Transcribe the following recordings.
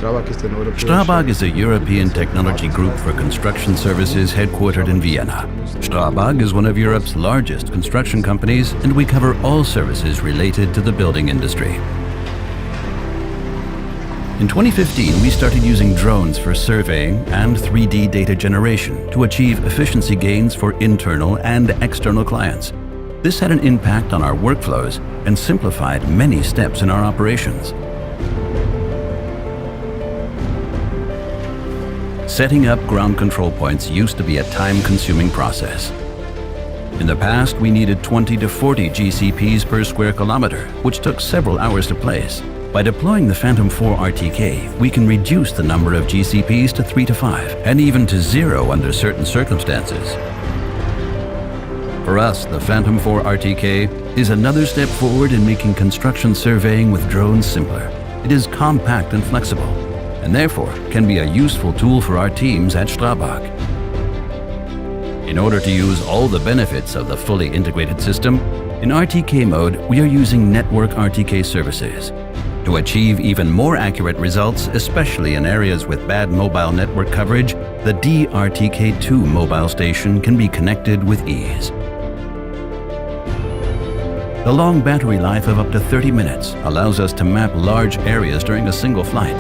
Strabag is a European technology group for construction services headquartered in Vienna. Strabag is one of Europe's largest construction companies, and we cover all services related to the building industry. In 2015, we started using drones for surveying and 3D data generation to achieve efficiency gains for internal and external clients. This had an impact on our workflows and simplified many steps in our operations. Setting up ground control points used to be a time-consuming process. In the past, we needed 20 to 40 GCPs per square kilometer, which took several hours to place. By deploying the Phantom 4 RTK, we can reduce the number of GCPs to 3 to 5, and even to 0 under certain circumstances. For us, the Phantom 4 RTK is another step forward in making construction surveying with drones simpler. It is compact and flexible, and therefore can be a useful tool for our teams at Strabag. In order to use all the benefits of the fully integrated system, in RTK mode, we are using network RTK services. To achieve even more accurate results, especially in areas with bad mobile network coverage, the DRTK2 mobile station can be connected with ease. The long battery life of up to 30 minutes allows us to map large areas during a single flight.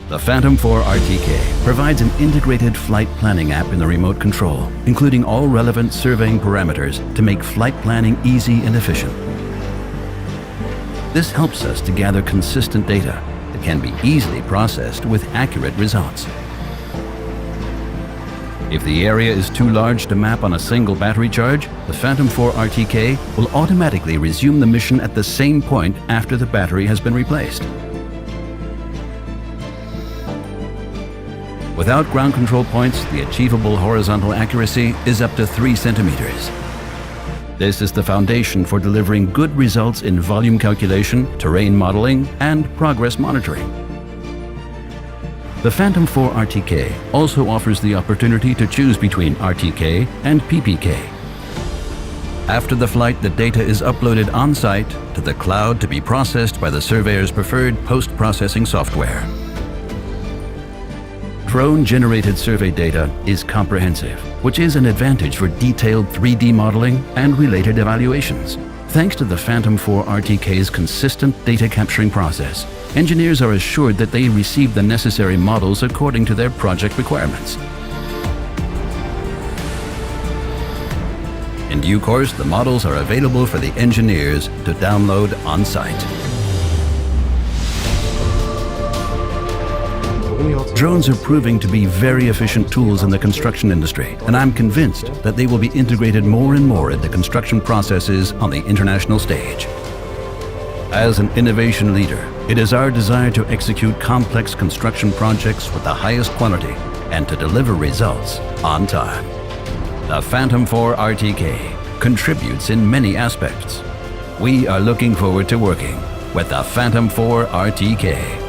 The Phantom 4 RTK provides an integrated flight planning app in the remote control, including all relevant surveying parameters to make flight planning easy and efficient. This helps us to gather consistent data that can be easily processed with accurate results. If the area is too large to map on a single battery charge, the Phantom 4 RTK will automatically resume the mission at the same point after the battery has been replaced. Without ground control points, the achievable horizontal accuracy is up to 3 centimeters. This is the foundation for delivering good results in volume calculation, terrain modeling, and progress monitoring. The Phantom 4 RTK also offers the opportunity to choose between RTK and PPK. After the flight, the data is uploaded on-site to the cloud to be processed by the surveyor's preferred post-processing software. Drone-generated survey data is comprehensive, which is an advantage for detailed 3D modeling and related evaluations. Thanks to the Phantom 4 RTK's consistent data capturing process, engineers are assured that they receive the necessary models according to their project requirements. In due course, the models are available for the engineers to download on-site. Drones are proving to be very efficient tools in the construction industry, and I'm convinced that they will be integrated more and more into construction processes on the international stage. As an innovation leader, it is our desire to execute complex construction projects with the highest quality and to deliver results on time. The Phantom 4 RTK contributes in many aspects. We are looking forward to working with the Phantom 4 RTK.